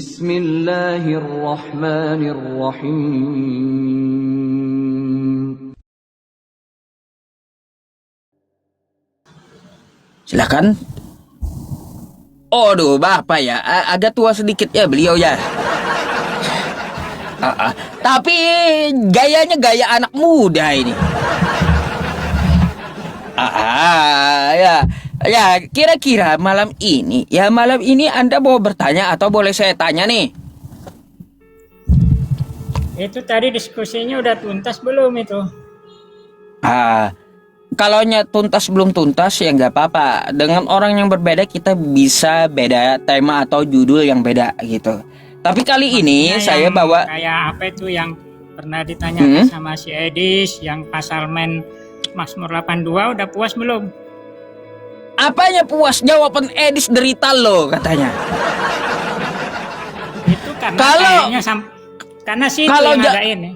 Bismillahirrahmanirrahim. Silakan. Aduh, Bapak ya, agak tua sedikit ya beliau ya. Tapi gayanya gaya anak muda ini. Ya, ya, kira-kira malam ini Anda mau bertanya atau boleh saya tanya nih? Itu tadi diskusinya udah tuntas belum itu? Kalau tuntas belum tuntas ya nggak apa-apa. Dengan orang yang berbeda kita bisa beda tema atau judul yang beda gitu. Tapi kali ini saya bawa kayak apa itu yang pernah ditanyakan sama si Edis yang pasal Mazmur 82 udah puas belum? Apanya puas? Jawaban Edis derita lo katanya. Itu karena karena sih yang ngadain nih.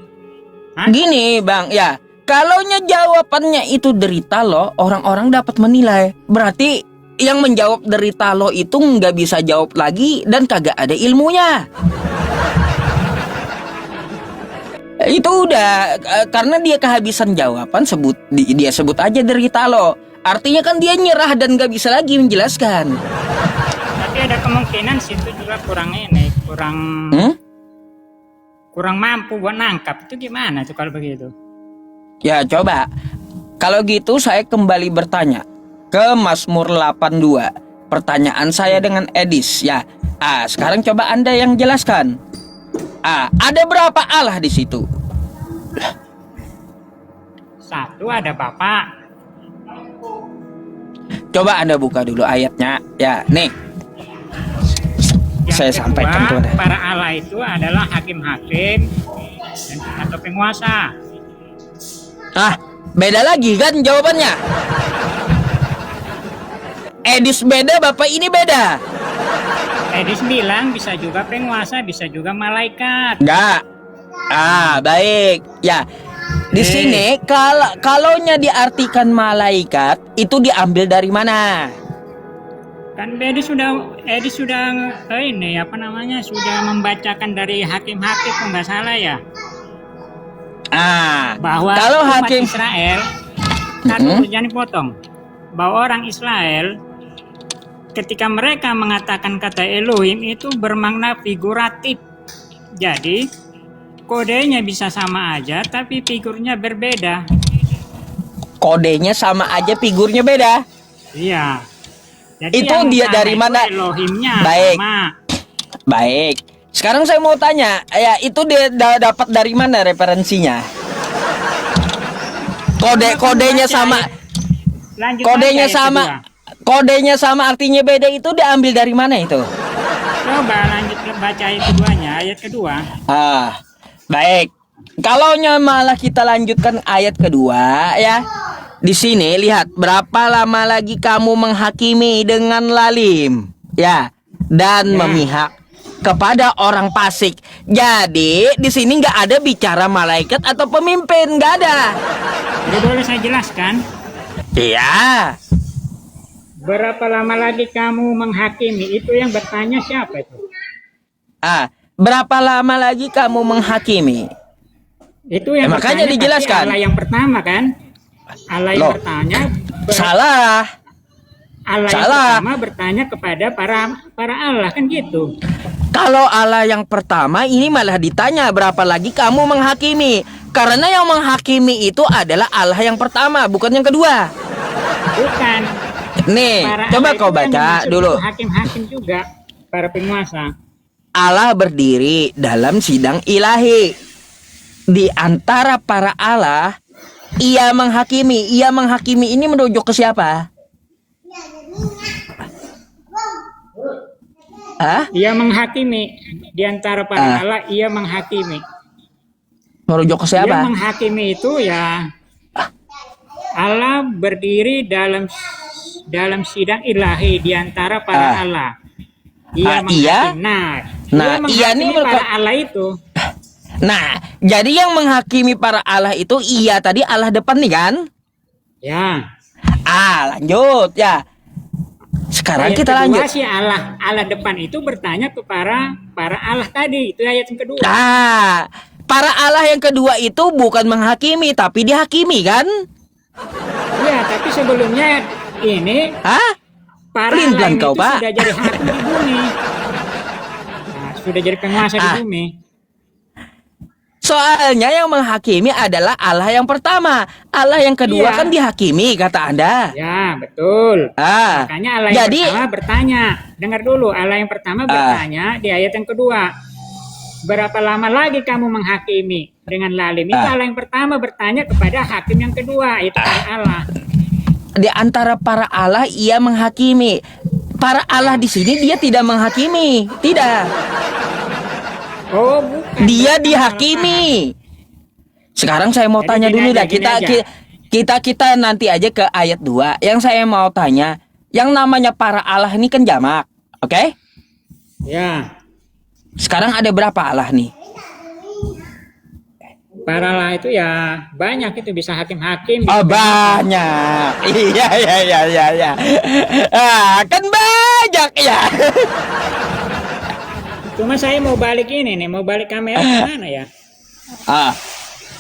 Gini Bang ya. Kalaunya jawabannya itu derita lo, orang-orang dapat menilai. Berarti yang menjawab derita lo itu nggak bisa jawab lagi dan kagak ada ilmunya. Itu udah karena dia kehabisan jawaban, dia sebut aja derita lo. Artinya kan dia nyerah dan nggak bisa lagi menjelaskan. Tapi ada kemungkinan situ juga kurang mampu buat nangkap. Itu gimana tuh kalau begitu? Ya coba, kalau gitu saya kembali bertanya ke Mazmur 82. Pertanyaan saya dengan Edis ya. Sekarang coba Anda yang jelaskan. Ada berapa Allah di situ? Satu ada Bapa. Coba Anda buka dulu ayatnya. Ya, nih. Yang saya sampaikan kepada para Allah itu adalah hakim-hakim atau penguasa. Beda lagi kan jawabannya. Edis beda, Bapak ini beda. Edis bilang bisa juga penguasa, bisa juga malaikat. Enggak. Baik. Ya. Di sini kalaunya diartikan malaikat itu diambil dari mana? Kan Edis sudah ini sudah membacakan dari hakim-hakim kalau nggak salah ya. Bahwa kalau umat hakim Israel jangan potong, bahwa orang Israel ketika mereka mengatakan kata Elohim itu bermakna figuratif. Jadi kodenya bisa sama aja tapi figurnya berbeda. Kodenya sama aja figurnya beda. Iya. Jadi itu dia dari mana? Elohimnya baik. Sama. Baik. Sekarang saya mau tanya, ya itu dia dapat dari mana referensinya? Kodenya sama. Kodenya sama artinya beda itu diambil dari mana itu? Coba lanjut baca ayat keduanya, ayat kedua. Baik. Kalaunya malah kita lanjutkan ayat kedua ya. Di sini lihat berapa lama lagi kamu menghakimi dengan lalim ya dan memihak kepada orang fasik. Jadi di sini nggak ada bicara malaikat atau pemimpin, nggak ada. Jadi boleh saya jelaskan? Iya. Berapa lama lagi kamu menghakimi? Itu yang bertanya siapa itu? Berapa lama lagi kamu menghakimi? Itu yang makanya dijelaskan. Allah yang pertama kan? Allah yang bertanya. Salah. Allah yang pertama bertanya kepada para Allah kan gitu. Kalau Allah yang pertama ini malah ditanya berapa lagi kamu menghakimi. Karena yang menghakimi itu adalah Allah yang pertama, bukan yang kedua. Bukan. Nih, coba kau baca dulu. Hakim-hakim juga, para penguasa. Allah berdiri dalam sidang ilahi. Di antara para Allah, ia menghakimi. Ia menghakimi ini merujuk ke siapa? Ia menghakimi. Di antara para Allah, ia menghakimi. Merujuk ke siapa? Ia menghakimi itu ya Allah berdiri dalam sidang ilahi di antara para Allah. Ia menghakimi. Ia ini para Allah itu. Nah, jadi yang menghakimi para Allah itu ia tadi Allah depan nih kan? Ya. Lanjut ya. Sekarang Ayat kita kedua lanjut. sih Allah depan itu bertanya ke para Allah tadi. Itu ayat yang kedua. Nah, para Allah yang kedua itu bukan menghakimi tapi dihakimi kan? Iya, tapi sebelumnya ini Hah? para Pelin-pelan Allah ini kau, itu Pak. sudah jadi hakim di bumi. Nah, sudah jadi penguasa di bumi. Soalnya yang menghakimi adalah Allah yang pertama. Allah yang kedua Iya. kan dihakimi kata Anda. Ya, betul. Ah, Makanya Allah yang jadi pertama bertanya. Dengar dulu, Allah yang pertama bertanya di ayat yang kedua. Berapa lama lagi kamu menghakimi dengan lalim? Itu Allah yang pertama bertanya kepada hakim yang kedua, yaitu para Allah. di antara para Allah ia menghakimi. Para Allah di sini dia tidak menghakimi, tidak. Oh, bukan. Dia Bukan dihakimi. Sekarang saya mau Jadi tanya gini dulu aja, dah. gini aja. Kita nanti aja ke ayat 2. Yang saya mau tanya, yang namanya para Allah ini kan jamak, oke? Ya, Sekarang ada berapa Allah nih? para Allah itu ya banyak, itu bisa hakim-hakim. Oh, banyak. Iya. Kan banyak ya. Cuma saya mau balik ini nih, mau balik kamera kemana ya?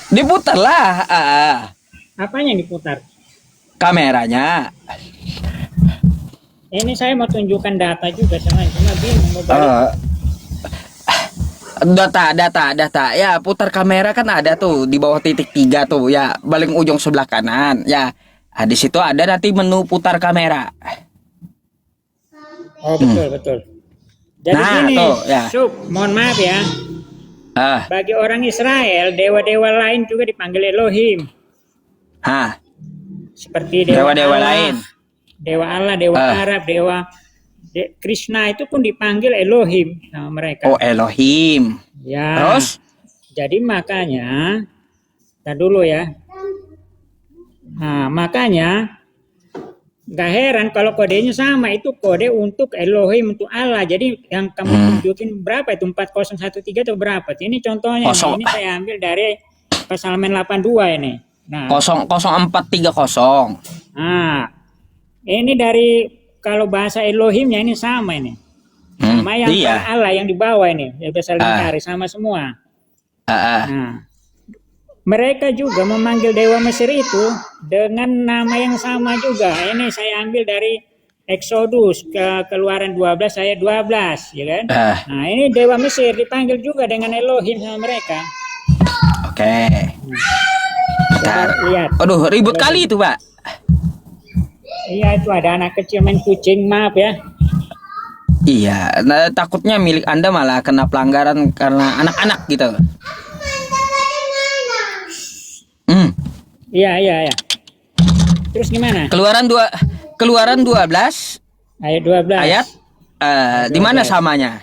Diputar lah. Apanya yang diputar? Kameranya. Ini saya mau tunjukkan data juga sama, cuma bingung mau balik. Data. Ya, putar kamera kan ada tuh di bawah titik 3 tuh ya, paling ujung sebelah kanan. Ya, di situ ada nanti menu putar kamera. Oh, betul. Jadi Nah, gini, tuh, ya. Sup, mohon maaf ya. Bagi orang Israel, dewa-dewa lain juga dipanggil Elohim. Seperti Dewa-dewa Allah, lain. Dewa Allah, dewa Arab, Krishna itu pun dipanggil Elohim sama mereka. Oh, Elohim. Ya. Terus? Jadi makanya, tar dulu ya. Nah, makanya gak heran kalau kodenya sama, itu kode untuk Elohim, untuk Allah. Jadi yang kamu tunjukin berapa itu, 4013 atau berapa? Ini contohnya, ini saya ambil dari Kesalmen 82 ini. Nah, 00430. nah, ini dari kalau bahasa Elohimnya ini sama ini. Sama yang iya. Allah yang di bawah ini, yang bisa lingkari sama semua. Nah, mereka juga memanggil dewa Mesir itu dengan nama yang sama juga. Ini saya ambil dari Exodus Keluaran 12 ayat 12, ya kan? Nah, ini dewa Mesir dipanggil juga dengan Elohim sama mereka. Oke. Bentar. Lihat. Aduh, ribut kali itu, Pak. Iya, itu ada anak kecil main kucing, maaf ya. Iya, takutnya milik Anda malah kena pelanggaran karena anak-anak gitu. Iya. Terus gimana? Keluaran 12 Ayat 12. ayat di mana samanya?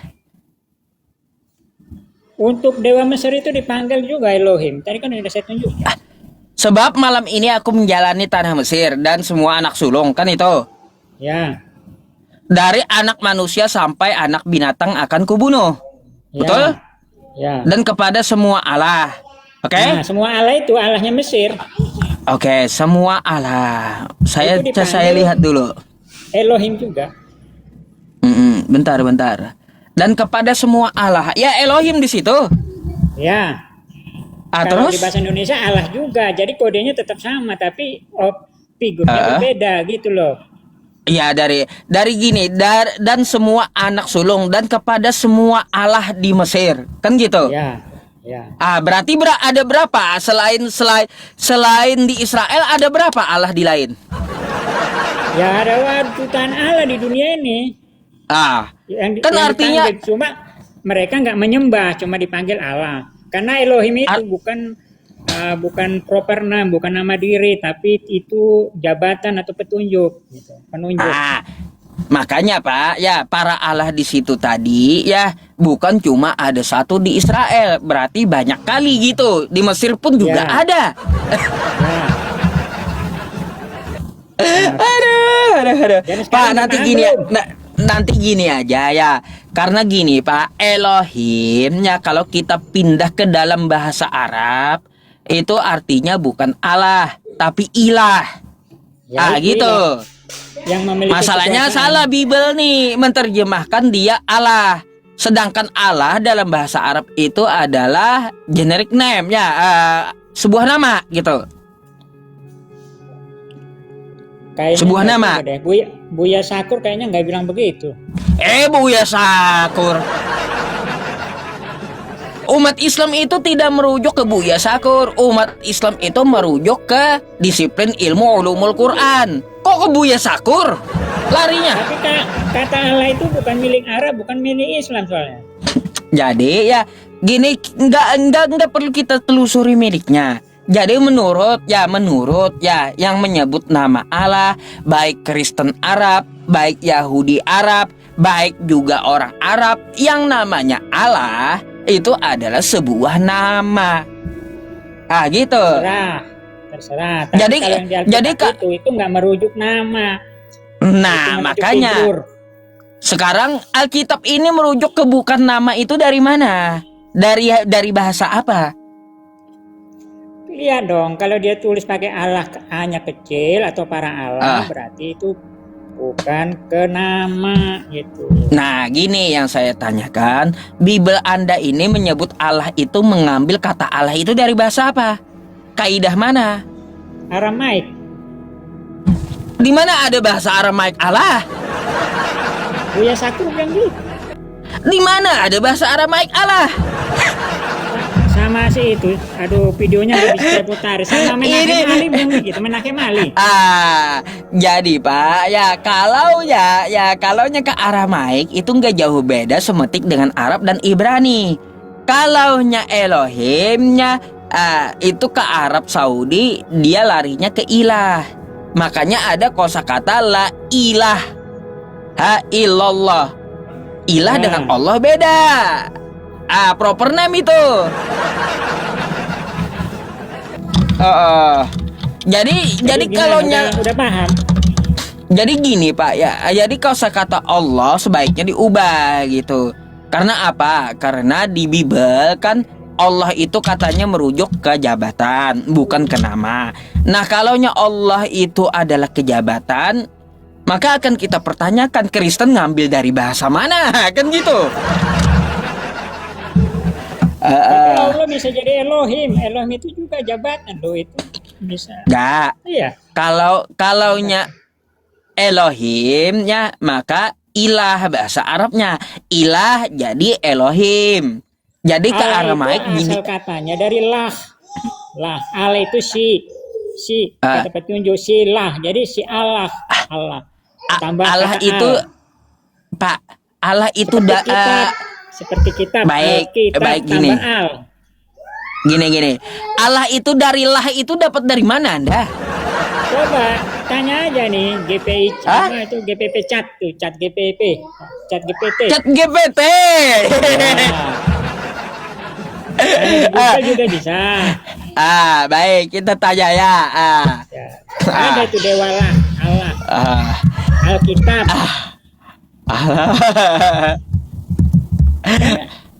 Untuk dewa Mesir itu dipanggil juga Elohim. Tadi kan sudah saya tunjukkan. Sebab malam ini aku menjalani tanah Mesir dan semua anak sulung, kan itu. Ya. Dari anak manusia sampai anak binatang akan kubunuh. Ya. Betul? Ya. Dan kepada semua Allah. Oke? Nah, semua Allah itu Allahnya Mesir. Oke, semua Allah. Saya Itu dipanggil lihat dulu. Elohim juga. Bentar. Dan kepada semua Allah. Ya, Elohim di situ. Ya. Terus? Kalau di bahasa Indonesia Allah juga. Jadi kodenya tetap sama, tapi figurnya berbeda gitu loh. Iya, dari gini, dan semua anak sulung dan kepada semua Allah di Mesir. Kan gitu? Ya. Berarti ada berapa? Selain di Israel ada berapa Allah di lain? Ya, ada jutaan Allah di dunia ini. Kan artinya dipanggil. Cuma mereka nggak menyembah, cuma dipanggil Allah. Karena Elohim itu bukan proper name, bukan nama diri, tapi itu jabatan atau petunjuk, gitu. Penunjuk. Makanya Pak, ya para Allah di situ tadi ya bukan cuma ada satu di Israel, berarti banyak kali gitu. Di Mesir pun juga ada. Aduh. Pak, nanti gini aja ya. Karena gini Pak, Elohim ya kalau kita pindah ke dalam bahasa Arab itu artinya bukan Allah, tapi ilah. Ya, gitu. Ilah. yang memiliki Masalahnya kekuasaan. salah Bible nih menerjemahkan dia Allah. Sedangkan Allah dalam bahasa Arab itu adalah generic name ya, sebuah nama gitu. Kayaknya Sebuah nggak nama. juga deh. Buya Sakur kayaknya nggak bilang begitu. Buya Sakur. Umat Islam itu tidak merujuk ke Buya Sakur. Umat Islam itu merujuk ke disiplin ilmu ulumul Quran. Kok ke Buya Sakur? Larinya. Tapi kata Allah itu bukan milik Arab, bukan milik Islam soalnya. Jadi ya gini, nggak perlu kita telusuri miliknya. Jadi menurut ya yang menyebut nama Allah, baik Kristen Arab, baik Yahudi Arab, baik juga orang Arab, yang namanya Allah itu adalah sebuah nama. Gitu. Terserah. Tapi Jadi- kalau yang di jadi, Alkitab itu nggak merujuk nama. Nah, Itu merujuk makanya figur. sekarang Alkitab ini merujuk ke bukan nama itu dari mana? Dari bahasa apa? Lihat dong, kalau dia tulis pakai Allah hanya kecil atau para Allah, berarti itu bukan ke nama gitu. Nah, gini yang saya tanyakan, Bible Anda ini menyebut Allah itu mengambil kata Allah itu dari bahasa apa? Kaidah mana? Aramaik. Di mana ada bahasa Aramaik Allah? Buya Sakur bilang gitu. Di mana ada bahasa Aramaik Allah? Sama si itu, aduh videonya nggak bisa saya putar. Sama Menahem Ali bilang begitu, Menahem Ali. Jadi Pak, kalaunya ke Aramaik itu nggak jauh beda semetik dengan Arab dan Ibrani. Kalaunya Elohimnya itu ke Arab Saudi, dia larinya ke ilah. Makanya ada kosakata la ilah, illallah. Ilah dengan Allah beda. Proper name itu. Jadi kalaunya udah paham. Jadi gini Pak ya, jadi kosakata Allah sebaiknya diubah gitu. Karena apa? Karena di Bible kan Allah itu katanya merujuk ke jabatan, bukan ke nama. Nah, kalaunya Allah itu adalah kejabatan, maka akan kita pertanyakan Kristen ngambil dari bahasa mana, kan gitu. Tapi Allah bisa jadi Elohim. Elohim itu juga jabatan loh, itu bisa. Enggak. Iya. Kalaunya Elohimnya maka ilah bahasa Arabnya. Ilah jadi Elohim. Jadi ke Aramaik gini. Asal katanya dari lah. Allah itu si kata petunjuk si lah. Jadi si Allah. Tambah Allah itu Pak, Allah itu seperti kitab. Baik gini. Gini. Allah itu dari lah itu dapat dari mana Anda? Coba tanya aja nih GPI apa itu GPP chat tuh, chat GPP, chat GPT. Chat GPT. Juga bisa. Baik, kita tanya ya. Ada itu Dewa Allah. Alkitab.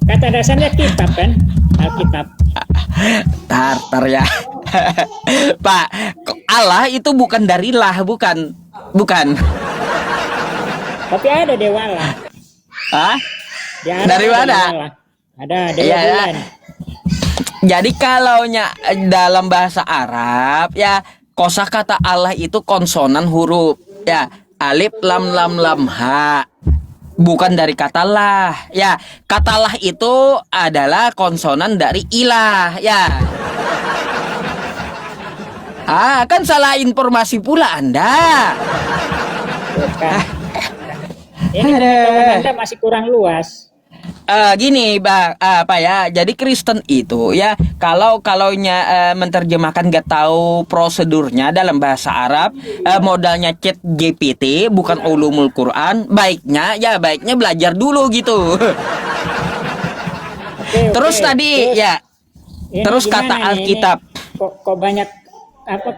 Kata dasarnya kitab kan? Alkitab. Tar ya. Pak, Allah itu bukan dari lah, bukan. Tapi ada Dewa Allah. Dari mana? Ada Dewa Bulan. Jadi kalaunya dalam bahasa Arab ya, kosakata Allah itu konsonan huruf ya, alif lam ha. Bukan dari kata lah ya. Kata lah itu adalah konsonan dari ilah ya. Kan salah informasi pula Anda. Ini pengetahuan Anda masih kurang luas. Gini Bang, jadi Kristen itu ya kalaunya menerjemahkan gak tahu prosedurnya dalam bahasa Arab, modalnya chat GPT bukan ulumul Quran, baiknya belajar dulu gitu. Terus tadi ya, terus kata Alkitab. Kok banyak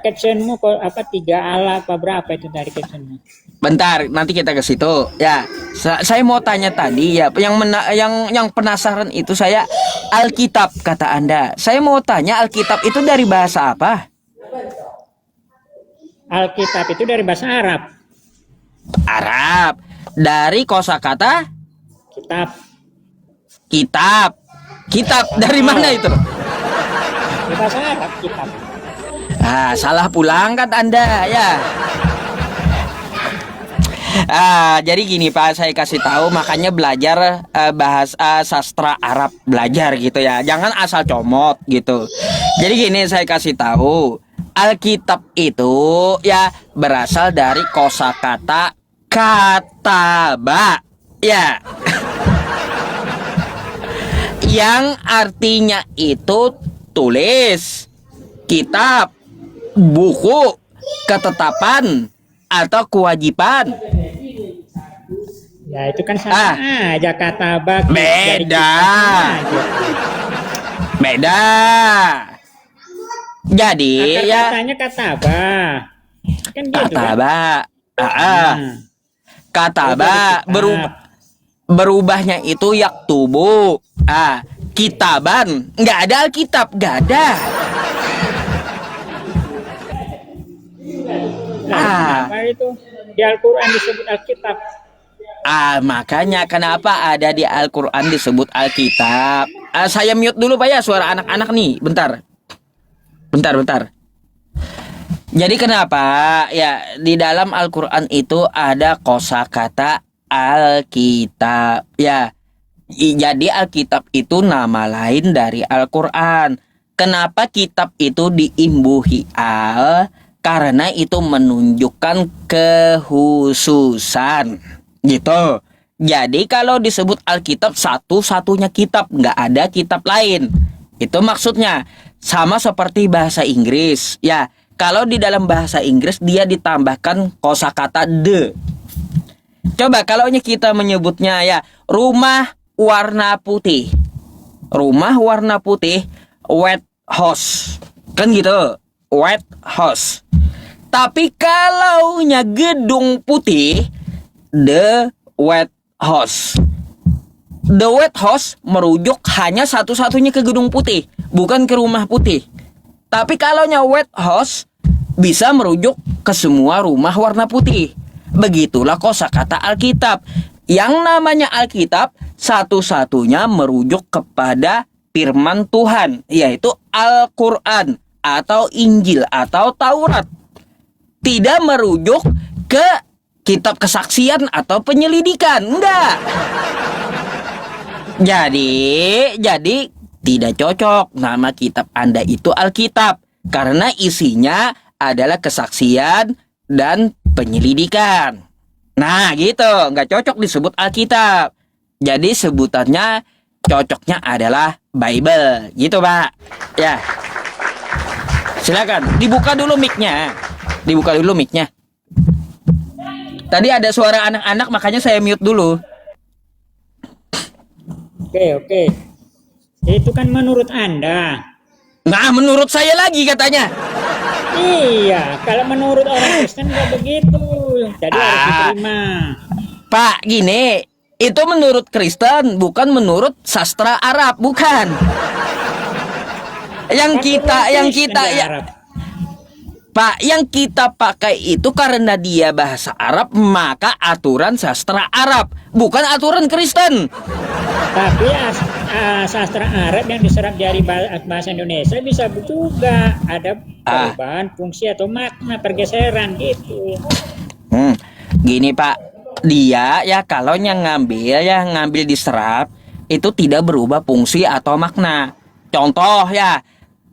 captionmu kok 3 Allah apa berapa itu dari captionmu? Bentar, nanti kita ke situ. Ya, saya mau tanya tadi ya, yang penasaran itu saya Alkitab kata Anda. Saya mau tanya Alkitab itu dari bahasa apa? Alkitab itu dari bahasa Arab. Arab. Dari kosakata Kitab. kitab. Kitab dari mana itu? Bahasa Arab kitab. Salah pulang kan Anda ya. Jadi gini Pak, saya kasih tahu, makanya belajar bahasa sastra Arab, belajar gitu ya. Jangan asal comot gitu. Jadi gini, saya kasih tahu, Alkitab itu ya berasal dari kosakata kataba ya. Yang artinya itu tulis, kitab, buku, ketetapan atau kewajiban. Ya itu kan sama aja kata bak. Beda. Beda. Jadi Akar ya katanya kataba. Kan gitu kan? kataba. Kataba Itu berubahnya itu yaktubu. Kitaban. Nggak ada Alkitab, nggak ada. Kenapa itu di Al-Quran disebut Alkitab? Makanya kenapa ada di Al-Quran disebut Alkitab. Saya mute dulu Pak ya suara anak-anak nih. Bentar. Jadi kenapa ya di dalam Al-Quran itu ada kosakata Alkitab ya. Jadi Alkitab itu nama lain dari Al-Quran. Kenapa kitab itu diimbuhi al? Karena itu menunjukkan kekhususan gitu. Jadi kalau disebut Alkitab, satu-satunya kitab, nggak ada kitab lain. Itu maksudnya. Sama seperti bahasa Inggris ya. Kalau di dalam bahasa Inggris dia ditambahkan kosakata the. Coba kalau kita menyebutnya ya rumah warna putih. Rumah warna putih, white house. Kan gitu, white house. Tapi kalaunya gedung putih, the white house. The white house merujuk hanya satu-satunya ke gedung putih, bukan ke rumah putih. Tapi kalaunya white house bisa merujuk ke semua rumah warna putih. Begitulah kosakata Alkitab. Yang namanya Alkitab satu-satunya merujuk kepada firman Tuhan, yaitu Al-Quran atau Injil atau Taurat. Tidak merujuk ke kitab kesaksian atau penyelidikan. Enggak. Jadi tidak cocok nama kitab Anda itu Alkitab. Karena isinya adalah kesaksian dan penyelidikan. Nah gitu, nggak cocok disebut Alkitab. Jadi sebutannya cocoknya adalah Bible. Gitu Pak. Ya. Silakan, dibuka dulu mic-nya. Tadi ada suara anak-anak, makanya saya mute dulu. Oke. Itu kan menurut Anda. Nah, menurut saya lagi katanya. Iya, kalau menurut orang Kristen nggak begitu. Jadi harus diterima. Pak, gini, itu menurut Kristen, bukan menurut sastra Arab, bukan. Pak, yang kita pakai itu karena dia bahasa Arab, maka aturan sastra Arab, bukan aturan Kristen. Tapi sastra Arab yang diserap dari bahasa Indonesia bisa juga ada perubahan fungsi atau makna pergeseran gitu. Gini Pak, dia ya kalau yang ngambil diserap itu tidak berubah fungsi atau makna. Contoh ya,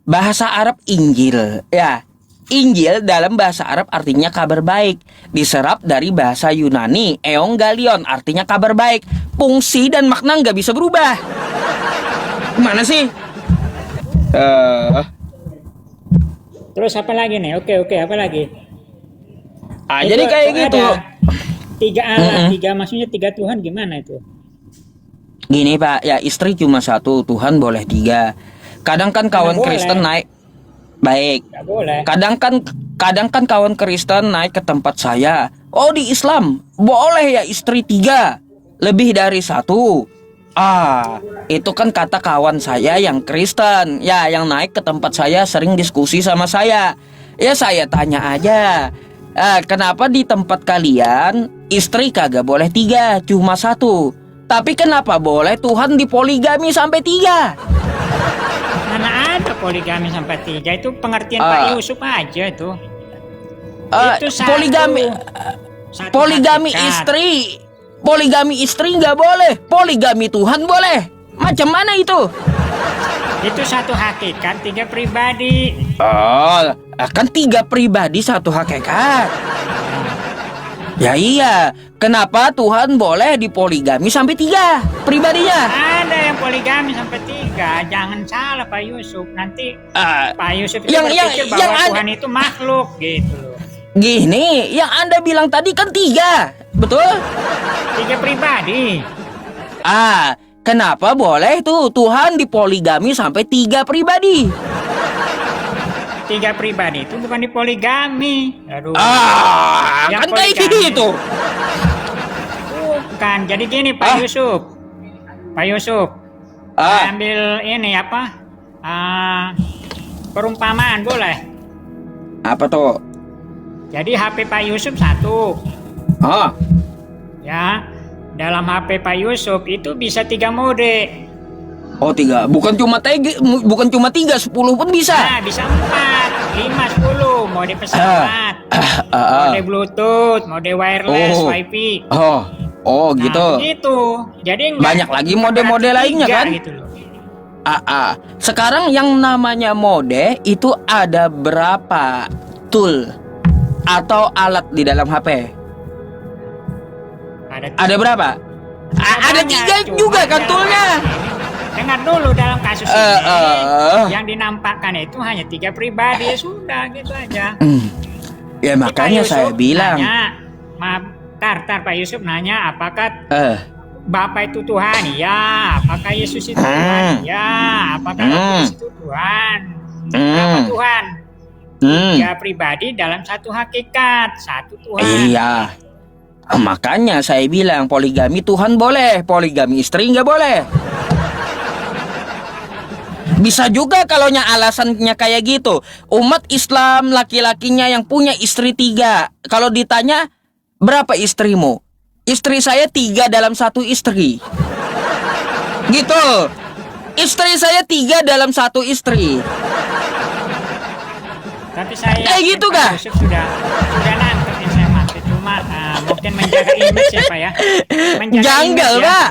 bahasa Arab Injil ya. Injil dalam bahasa Arab artinya kabar baik. Diserap dari bahasa Yunani Evangelion, artinya kabar baik. Fungsi dan makna nggak bisa berubah. Gimana sih? Terus apa lagi nih? Oke, apa lagi? Jadi kayak gitu. Tiga Allah, maksudnya tiga Tuhan gimana itu? Gini Pak, ya istri cuma satu, Tuhan boleh tiga. Kadang kan kawan Kristen naik. Baik. Kadang kan kawan Kristen naik ke tempat saya. Oh, di Islam boleh ya istri tiga, lebih dari satu. Itu kan kata kawan saya yang Kristen, ya, yang naik ke tempat saya sering diskusi sama saya. Ya saya tanya aja, kenapa di tempat kalian istri kagak boleh 3, cuma 1. Tapi kenapa boleh Tuhan dipoligami sampai 3? Mana ada poligami sampai 3, itu pengertian Pak Yusuf aja itu. Itu poligami hakikat. poligami istri nggak boleh, poligami Tuhan boleh. Macam mana itu? Itu satu hakikat, 3 pribadi. Oh, kan 3 pribadi 1 hakikat. Ya iya, kenapa Tuhan boleh dipoligami sampai 3 pribadinya? Ada yang poligami sampai 3, jangan salah Pak Yusuf. Nanti Pak Yusuf itu yang berpikir bahwa Anda, Tuhan itu makhluk gitu loh. gini, yang Anda bilang tadi kan 3, betul? 3 pribadi. Kenapa boleh tuh Tuhan dipoligami sampai 3 pribadi? 3 pribadi itu bukan dipoligami. Aduh. Kan kayak gitu. Bukan. Jadi gini Pak Yusuf. Pak Yusuf. Ambil ini apa? Perumpamaan boleh? Apa tuh? Jadi HP Pak Yusuf 1. Ya. Dalam HP Pak Yusuf itu bisa 3 mode. 3. Bukan cuma 3, 10 pun bisa. Nah, bisa 4, 5, 10. Mode pesawat, mode Bluetooth, mode wireless, Wi-Fi. Gitu. Begitu. Jadi banyak lagi mode-mode lainnya kan? Gitu loh. Sekarang yang namanya mode itu ada berapa tool atau alat di dalam HP? Ada berapa? Ada 3 juga kan toolnya. Dengar dulu, dalam kasus ini yang dinampakkan itu hanya 3 pribadi. Sudah gitu aja. Ya makanya saya bilang. Tar Pak Yusuf nanya apakah Bapa itu Tuhan? Ya. Apakah Yesus itu Tuhan? Ya. Apakah Yesus itu Tuhan? Berapa Tuhan? 3 pribadi dalam satu hakikat, satu Tuhan. Iya. Makanya saya bilang poligami Tuhan boleh, poligami istri nggak boleh. Bisa juga kalaunya alasannya kayak gitu. Umat Islam laki-lakinya yang punya istri 3. Kalau ditanya berapa istrimu? Istri saya 3 dalam 1 istri. Gitu. Istri saya 3 dalam 1 istri. Tapi saya kayak gitu kah? Sudah nangkep yang saya maksud, cuma mungkin menjaga image ya Pak ya. Janggal Pak.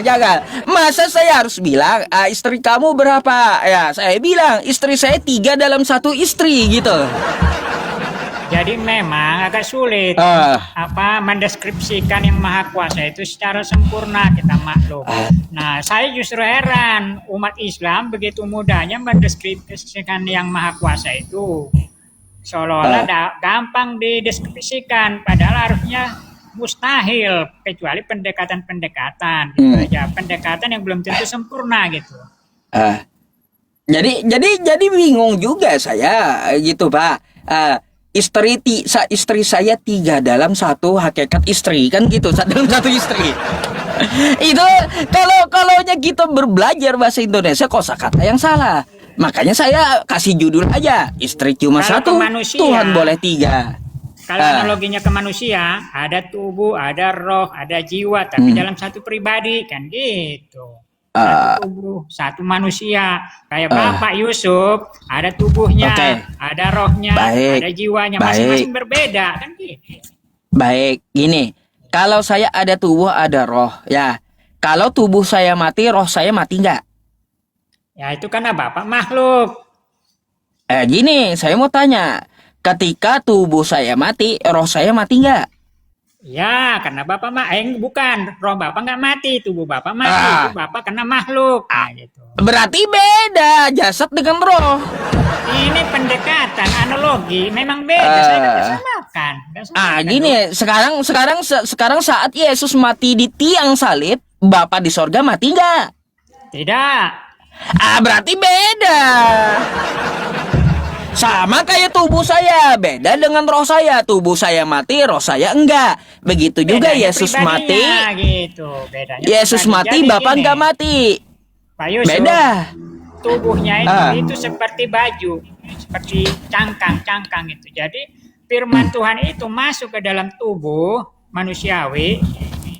Janggal. Masa saya harus bilang istri kamu berapa? Ya saya bilang istri saya 3 dalam 1 istri gitu. Jadi memang agak sulit mendeskripsikan yang Maha Kuasa itu secara sempurna, kita maklum. Nah, saya justru heran umat Islam begitu mudahnya mendeskripsikan yang Maha Kuasa itu. Seolah-olah gampang dideskripsikan, padahal harusnya mustahil kecuali pendekatan-pendekatan gitu aja. Pendekatan yang belum tentu sempurna gitu. Jadi bingung juga saya gitu Pak. Istri saya 3 dalam 1 hakikat istri kan gitu, dalam 1 istri. Itu kalaunya kita berbelajar bahasa Indonesia kosakata yang salah. Makanya saya kasih judul aja istri cuma 1, Tuhan boleh 3. Kalau analoginya ke manusia, ada tubuh, ada roh, ada jiwa, tapi dalam satu pribadi kan gitu. Satu tubuh, satu manusia. Kayak Bapak Yusuf, ada tubuhnya, ada rohnya, ada jiwanya, masing-masing berbeda kan gitu. Baik, gini. Kalau saya ada tubuh, ada roh, ya. Kalau tubuh saya mati, roh saya mati nggak? Ya itu karena Bapak makhluk. Gini, saya mau tanya. Ketika tubuh saya mati, roh saya mati nggak? Ya, karena Bapak bukan, roh Bapak nggak mati, tubuh Bapak mati, itu Bapak kena makhluk. Gitu. Berarti beda jasad dengan roh. Ini pendekatan, analogi, memang beda. Saya nggak samakan. Gini, sekarang saat Yesus mati di tiang salib, Bapak di sorga mati nggak? Tidak. Berarti beda. Sama kayak tubuh saya, beda dengan roh saya. Tubuh saya mati, roh saya enggak. Begitu juga bedanya Yesus mati. Gitu. Yesus mati, Bapak enggak mati. Pak Yusuf, beda. Tubuhnya itu seperti baju, seperti cangkang itu. Jadi firman Tuhan itu masuk ke dalam tubuh manusiawi,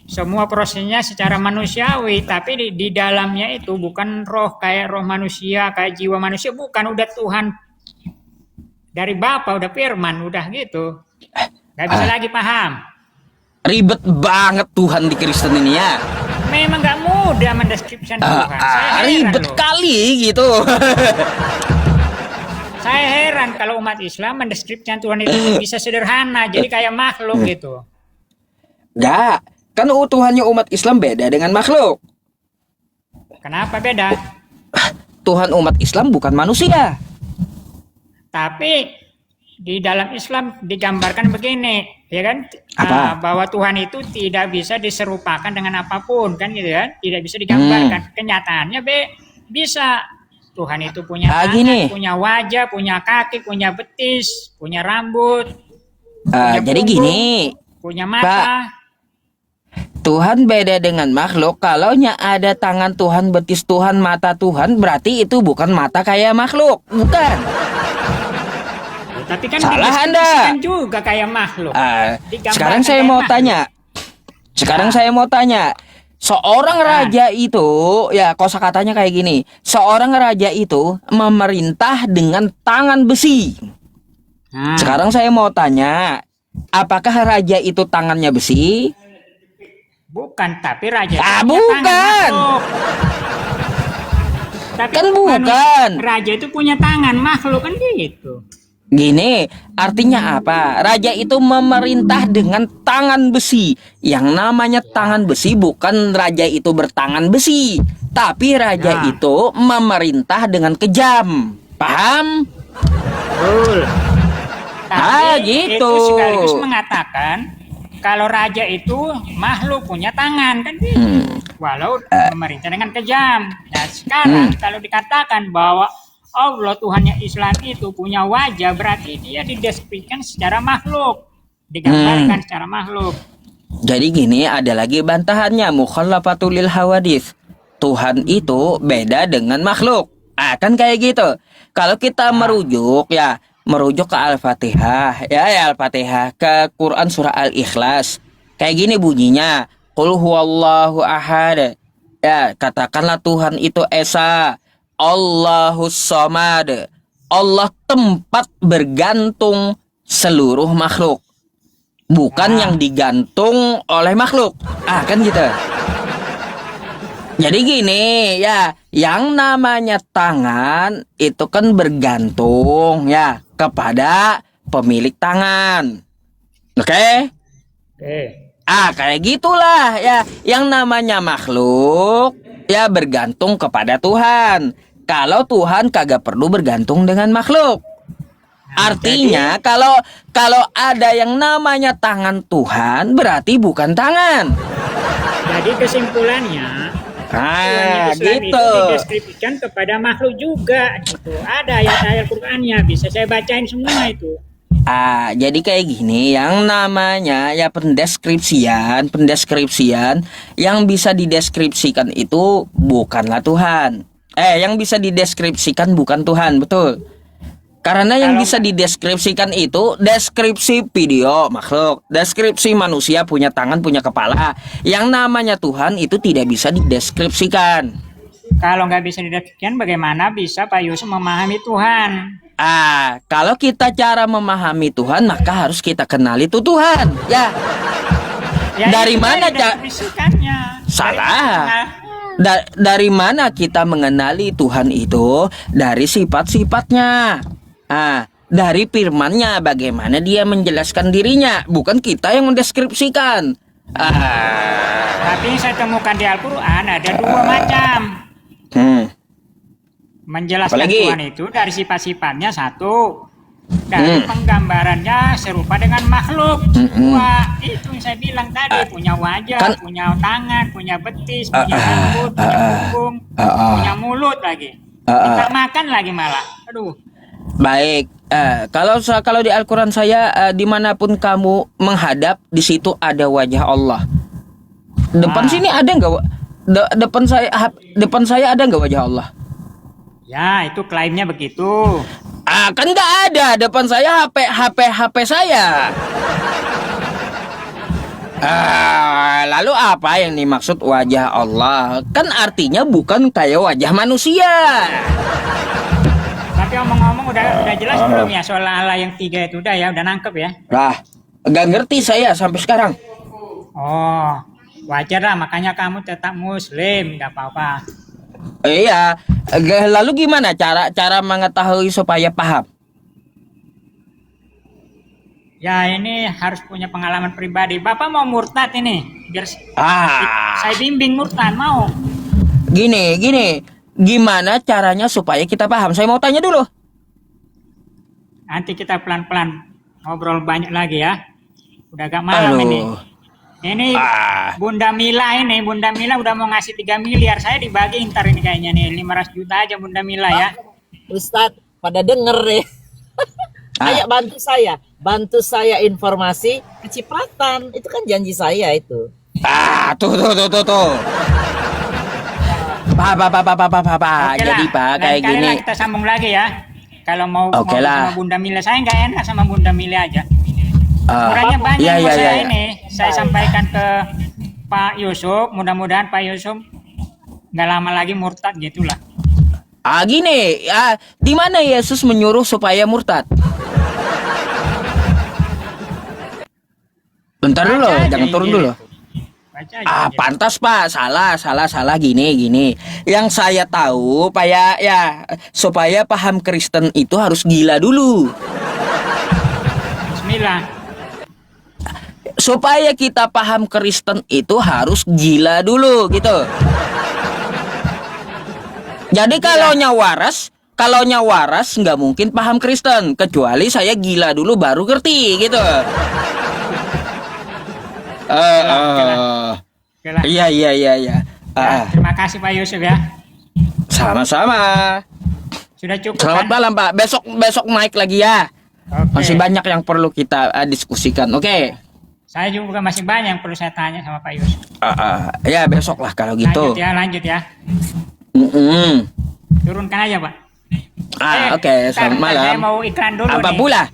semua prosesnya secara manusiawi, tapi di dalamnya itu bukan roh kayak roh manusia, kayak jiwa manusia, bukan, udah Tuhan dari Bapa, udah firman, udah gitu. Gak bisa lagi paham. Ribet banget Tuhan di Kristen ini ya. Memang gak mudah mendeskripsikan Tuhan. Saya Ribet loh. kali gitu. Saya heran kalau umat Islam mendeskripsikan Tuhan itu bisa sederhana, jadi kayak makhluk gitu. Gak, kan Tuhannya umat Islam beda dengan makhluk. Kenapa beda? Tuhan umat Islam bukan manusia. Tapi di dalam Islam digambarkan begini, ya kan? Apa? Bahwa Tuhan itu tidak bisa diserupakan dengan apapun, kan gitu kan? Tidak bisa digambarkan. Kenyataannya bisa. Tuhan itu punya tangan, gini. punya wajah, punya kaki, punya betis, punya rambut, Jadi punggung, gini, punya mata. Pak, Tuhan beda dengan makhluk. Kalaunya ada tangan Tuhan, betis Tuhan, mata Tuhan, berarti itu bukan mata kayak makhluk, bukan? Tapi kan Salah Anda. juga kayak makhluk. Sekarang saya mau tanya. Seorang raja itu, ya kosakatanya kayak gini. Seorang raja itu memerintah dengan tangan besi. Sekarang saya mau tanya, apakah raja itu tangannya besi? Bukan, tapi raja itu punya bukan. tangan makhluk. Tapi Kan bukan. Raja itu punya tangan makhluk, kan gitu. Gini, artinya apa? Raja itu memerintah dengan tangan besi. Yang namanya tangan besi bukan raja itu bertangan besi, tapi raja itu memerintah dengan kejam. Paham? Betul. Tapi gitu. itu sekaligus mengatakan kalau raja itu makhluk punya tangan, kan gitu. Walau memerintah dengan kejam. Nah sekarang kalau dikatakan bahwa Allah Tuhannya Islam itu punya wajah, berarti dia dideskripsikan secara makhluk, digambarkan secara makhluk. Jadi gini, ada lagi bantahannya, mukhallafatul lil hawadits. Tuhan itu beda dengan makhluk. Kan kayak gitu. Kalau kita merujuk ke Al-Fatihah, Al-Fatihah, ke Quran surah Al-Ikhlas. Kayak gini bunyinya, qul huwallahu ahad. Ya, katakanlah Tuhan itu esa. Allahus Samad. Allah tempat bergantung seluruh makhluk, bukan yang digantung oleh makhluk. Kan gitu. Jadi gini ya, yang namanya tangan itu kan bergantung ya kepada pemilik tangan. Oke? Kayak gitulah ya. Yang namanya makhluk ya bergantung kepada Tuhan. Kalau Tuhan kagak perlu bergantung dengan makhluk. Artinya kalau ada yang namanya tangan Tuhan, berarti bukan tangan. Jadi kesimpulannya Islam gitu. itu dideskripsikan kepada makhluk juga gitu. Ada ayat-ayat Qur'annya, bisa saya bacain semua itu. Jadi kayak gini, yang namanya ya pendeskripsian yang bisa dideskripsikan itu bukanlah Tuhan. Yang bisa dideskripsikan bukan Tuhan, betul. Karena yang bisa dideskripsikan itu deskripsi video makhluk, deskripsi manusia punya tangan, punya kepala. Yang namanya Tuhan itu tidak bisa dideskripsikan. Kalau nggak bisa dideskripsikan, bagaimana bisa Pak Yusuf memahami Tuhan? Kalau kita cara memahami Tuhan, maka harus kita kenali itu Tuhan. Ya dari mana deskripsikannya? Salah. Dari mana kita mengenali Tuhan itu? Dari sifat-sifatnya. Dari firman-Nya, bagaimana dia menjelaskan dirinya, bukan kita yang mendeskripsikan. Tapi saya temukan di Al-Quran ada dua macam. Menjelaskan Tuhan itu dari sifat-sifatnya satu, dari penggambarannya serupa dengan makhluk. Dua, itu yang saya bilang tadi, punya wajah, punya tangan, punya betis, punya rambut, punya punggung, punya mulut lagi, kita makan lagi malah. Aduh. Baik, kalau di Al-Quran saya, dimanapun kamu menghadap, di situ ada wajah Allah. Depan sini ada nggak? Depan saya ada nggak wajah Allah? Ya, itu klaimnya begitu. Kan nggak ada depan saya HP saya. Lalu apa yang dimaksud wajah Allah? Kan artinya bukan kayak wajah manusia. Tapi omong-omong udah jelas belum ya soal Allah yang 3 itu, udah ya, udah nangkep ya? Lah, nggak ngerti saya sampai sekarang. Oh, wajar lah, makanya kamu tetap muslim, nggak apa-apa. Iya, lalu gimana cara mengetahui supaya paham? Ya ini harus punya pengalaman pribadi. Bapak mau murtad ini, biar saya bimbing murtad, mau? Gini, gimana caranya supaya kita paham? Saya mau tanya dulu. Nanti kita pelan-pelan ngobrol banyak lagi ya. Udah agak malam ini. Ini Bunda Mila udah mau ngasih 3 miliar. Saya dibagi ntar ini kayaknya nih 500 juta aja Bunda Mila ya. Ustadz, pada denger ya. Ayo bantu saya informasi kecipratan. Itu kan janji saya itu. Tuh. Pak. Jadi Pak kayak gini. Kita sambung lagi ya. Kalau mau lah. sama Bunda Mila, saya nggak enak sama Bunda Mila aja. Kurangnya banyak saya sampaikan ke Pak Yusuf. Mudah-mudahan Pak Yusuf nggak lama lagi murtad gitulah. Gini, di mana Yesus menyuruh supaya murtad? Bentar dulu, jangan turun dulu. Pantas Pak, salah gini. Yang saya tahu Pak ya supaya paham Kristen itu harus gila dulu. Bismillah. Supaya kita paham Kristen itu harus gila dulu gitu. Jadi kalau nyawaras nggak mungkin paham Kristen, kecuali saya gila dulu baru ngerti gitu. Iya. Terima kasih Pak Yusuf ya. Sama-sama. Sudah cukup. Selamat malam Pak. Besok naik lagi ya. Masih banyak yang perlu kita diskusikan. Oke. Saya juga masih banyak yang perlu saya tanya sama Pak Yusuf. Ya besok lah kalau gitu. Lanjut ya. Turunkan aja Pak. Oke. Selamat malam. Saya mau iklan dulu. Apa nih. pula?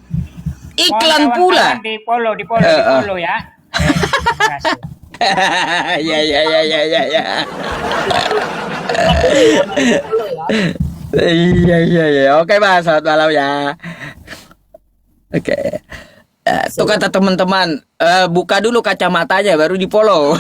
Iklan pula. Di follow ya. Ya. Iya. Oke Pak, selamat malam ya. Oke. Tuh kata teman-teman, buka dulu kacamatanya baru di follow.